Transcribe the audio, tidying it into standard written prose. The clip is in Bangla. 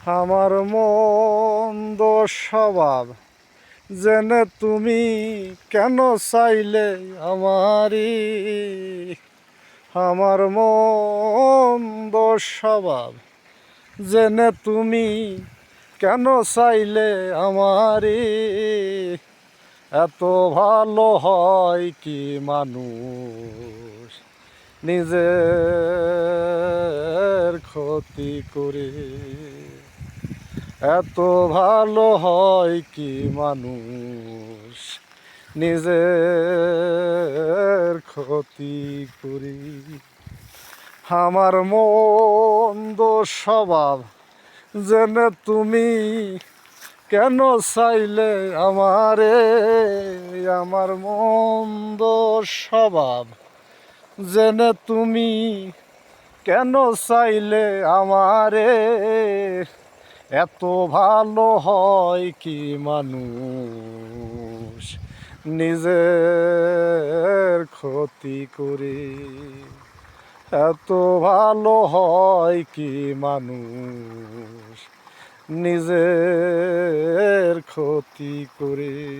আমার মন্দ স্বভাব জেনে তুমি কেন চাইলে আমারি? আমার মন্দ স্বভাব জেনে তুমি কেন চাইলে আমারি? এত ভালো হয় কি মানুষ নিজের ক্ষতি করে? এত ভালো হয় কি মানুষ নিজের ক্ষতি করি? আমার মন্দ স্বভাব জেনে তুমি কেন চাইলে আমারে? আমার মন্দ স্বভাব জেনে তুমি কেন চাইলে আমারে? এত ভালো হয় কি মানুষ নিজের ক্ষতি করে? এত ভালো হয় কি মানুষ নিজের ক্ষতি করে?